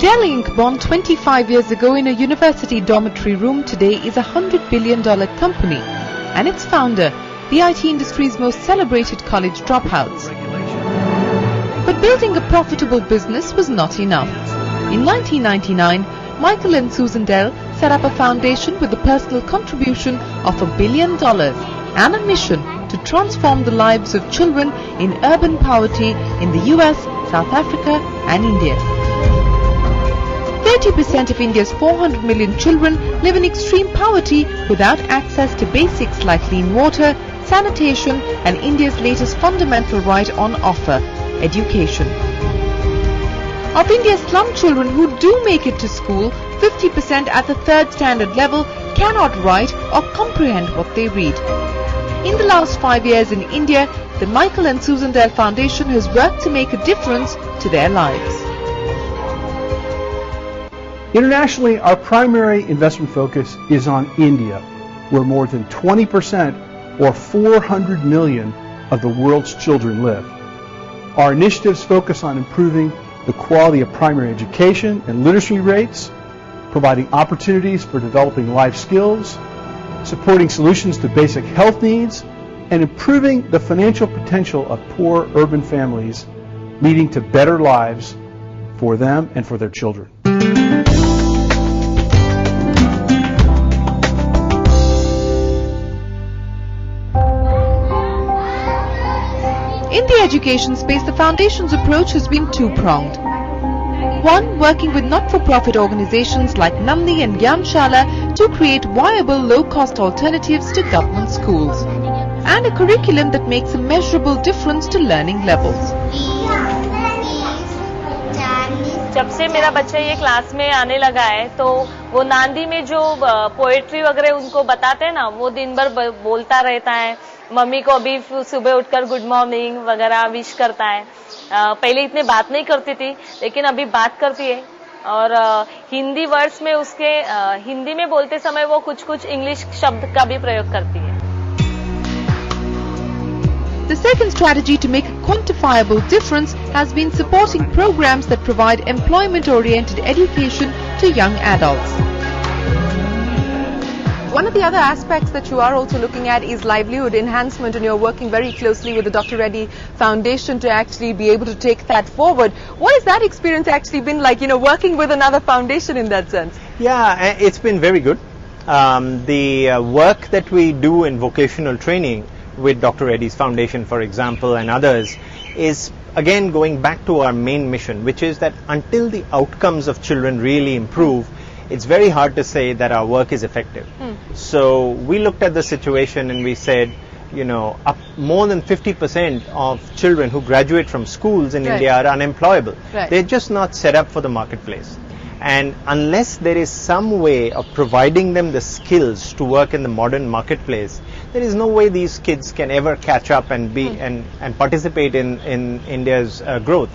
Dell Inc., born 25 years ago in a university dormitory room, today is a $100 billion company, and its founder, the IT industry's most celebrated college dropouts. But building a profitable business was not enough. In 1999, Michael and Susan Dell set up a foundation with a personal contribution of $1 billion and a mission to transform the lives of children in urban poverty in the US, South Africa and India. 30% of India's 400 million children live in extreme poverty without access to basics like clean water, sanitation and India's latest fundamental right on offer, education. Of India's slum children who do make it to school, 50% at the third standard level cannot write or comprehend what they read. In the last 5 years in India, the Michael and Susan Dell Foundation has worked to make a difference to their lives. Internationally, our primary investment focus is on India, where more than 20% or 400 million of the world's children live. Our initiatives focus on improving the quality of primary education and literacy rates, providing opportunities for developing life skills, supporting solutions to basic health needs, and improving the financial potential of poor urban families, leading to better lives for them and for their children. In the education space, the Foundation's approach has been two-pronged. One, working with not-for-profit organizations like Nandi and Gyanshala to create viable low-cost alternatives to government schools, and a curriculum that makes a measurable difference to learning levels. जब से मेरा बच्चा ये class में आने लगा है तो वो नांदी में जो पोएट्री वगैरह उनको बताते हैं ना, वो दिन भर बोलता रहता है। मम्मी को अभी सुबह उठकर गुड मॉर्निंग वगैरह विश करता है। पहले इतने बात नहीं करती थी, लेकिन अभी बात करती है। और हिंदी वर्ड्स में उसके हिंदी में बोलते समय वो कुछ इंग्लिश शब्द का भी प्रयोग करती है। The second strategy to make a quantifiable difference has been supporting programs that provide employment-oriented education to young adults. One of the other aspects that you are also looking at is livelihood enhancement, and you're working very closely with the Dr. Reddy Foundation to actually be able to take that forward. What has that experience actually been like, working with another foundation in that sense? Yeah, it's been very good. The work that we do in vocational training with Dr. Reddy's Foundation, for example, and others, is again going back to our main mission, which is that until the outcomes of children really improve, it's very hard to say that our work is effective. So we looked at the situation and we said, more than 50% of children who graduate from schools in India are unemployable. They're just not set up for the marketplace. And unless there is some way of providing them the skills to work in the modern marketplace, there is no way these kids can ever catch up and be and participate in India's growth.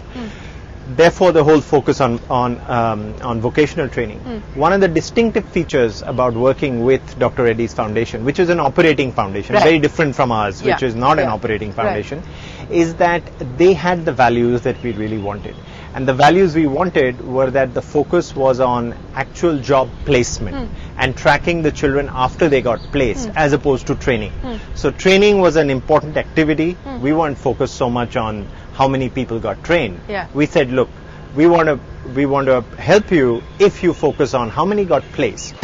Therefore, the whole focus on vocational training. One of the distinctive features about working with Dr. Reddy's Foundation, which is an operating foundation, very different from ours, which is not an operating foundation, is that they had the values that we really wanted. And the values we wanted were that the focus was on actual job placement and tracking the children after they got placed, as opposed to training. So training was an important activity. We weren't focused so much on how many people got trained. We said, look, we want to help you if you focus on how many got placed.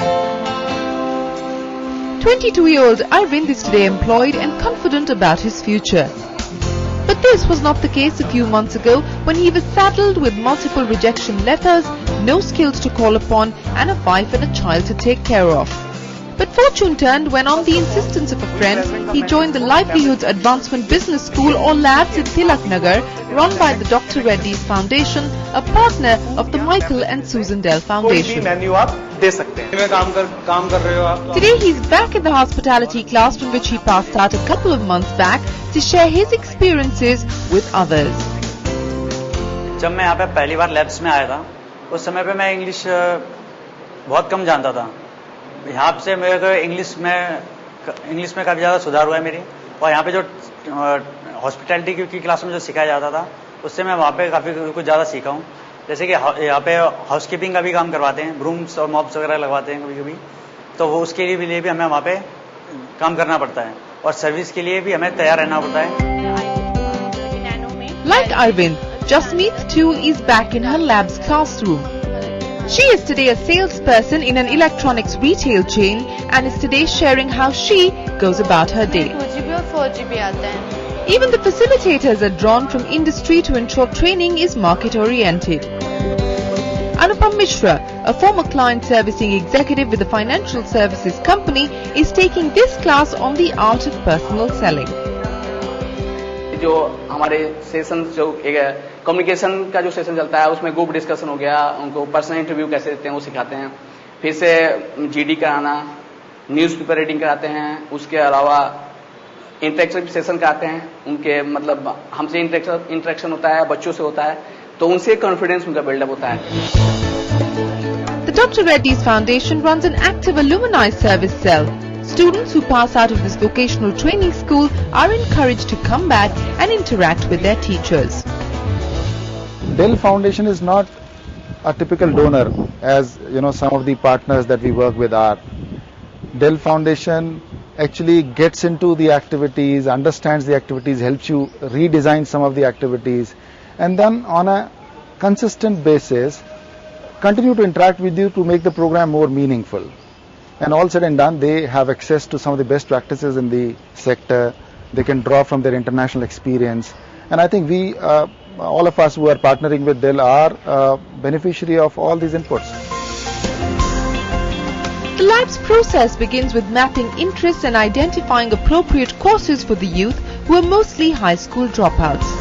22-year-old Arvind is today employed and confident about his future. But this was not the case a few months ago when he was saddled with multiple rejection letters, no skills to call upon and a wife and a child to take care of. But fortune turned when, on the insistence of a friend, he joined the Livelihoods Advancement Business School or Labs in Tilak Nagar, run by the Dr. Reddy's Foundation, a partner of the Michael and Susan Dell Foundation. Today he's back in the hospitality class from which he passed out a couple of months back to share his experiences with others. जब मैं यहाँ पे पहली बार labs में आया था, उस समय पे मैं इंग्लिश बहुत कम जानता था। यहाँ से मेरे को इंग्लिश में काफ़ी ज़्यादा सुधार हुआ है मेरी, और यहाँ पे जो हॉस्पिटैलिटी की क्लास में जो सिखाया जाता था, उससे मैं वहाँ पे काफ़ी कुछ ज़्यादा सीखा हूँ। जैसे कि यहाँ पे हाउसकीपिंग का भी काम करवाते हैं, ब्रूम्स और मॉप्स वगैरह लगवाते हैं कभी कभी, तो वो उसके लिए भी हमें वहाँ पे काम करना पड़ता है और सर्विस के लिए भी हमें तैयार रहना पड़ता है. Like Arvind, Jasmeet too is back in her lab's classroom. She is today a salesperson in an electronics retail chain and is today sharing how she goes about her day. 2GB और 4GB आते हैं. Even the facilitators are drawn from industry to ensure training is market oriented. Anupam Mishra, a former client servicing executive with a financial services company, is taking this class on the art of personal selling. जो हमारे session जो communication का जो session चलता है उसमें group discussion हो गया, उनको पर्सनल इंटरव्यू कैसे देते हैं वो सिखाते हैं. फिर से जीडी कराना, न्यूज़पेपर रीडिंग कराते हैं. उसके अलावा इंटरेक्शन सेशन कराते हैं. उनके मतलब हमसे इंटरेक्शन होता है, बच्चों से होता है, तो उनसे कॉन्फिडेंस उनका बिल्डअप होता है. The Dr. Reddy's Foundation runs an active alumni service cell. Students who pass out of this vocational training school are encouraged to come back and interact with their teachers. Dell Foundation is not a typical donor, as you know some of the partners that we work with are. Dell Foundation actually gets into the activities, understands the activities, helps you redesign some of the activities, and then on a consistent basis continue to interact with you to make the program more meaningful. And all said and done, they have access to some of the best practices in the sector. They can draw from their international experience. And I think we, all of us who are partnering with Dell are beneficiary of all these inputs. The lab's process begins with mapping interests and identifying appropriate courses for the youth who are mostly high school dropouts.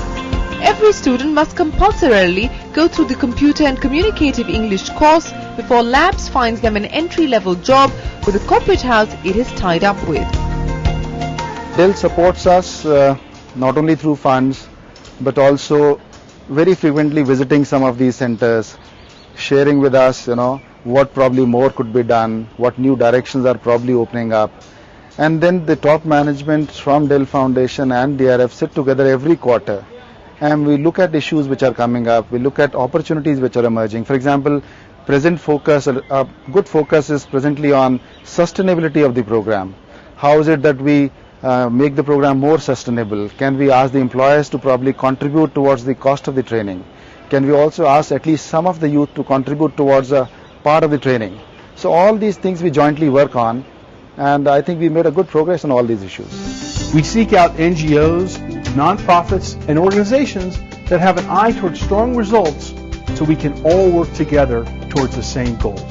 Every student must compulsorily go through the Computer and Communicative English course before labs finds them an entry-level job with the corporate house it is tied up with. Dell supports us not only through funds but also very frequently visiting some of these centers, sharing with us, what probably more could be done, what new directions are probably opening up. And then the top management from Dell Foundation and DRF sit together every quarter and we look at issues which are coming up, we look at opportunities which are emerging. For example, present focus, a good focus is presently on sustainability of the program. How is it that we make the program more sustainable? Can we ask the employers to probably contribute towards the cost of the training? Can we also ask at least some of the youth to contribute towards a part of the training? So all these things we jointly work on, and I think we made a good progress on all these issues. We seek out NGOs, nonprofits, and organizations that have an eye towards strong results so we can all work together towards the same goals.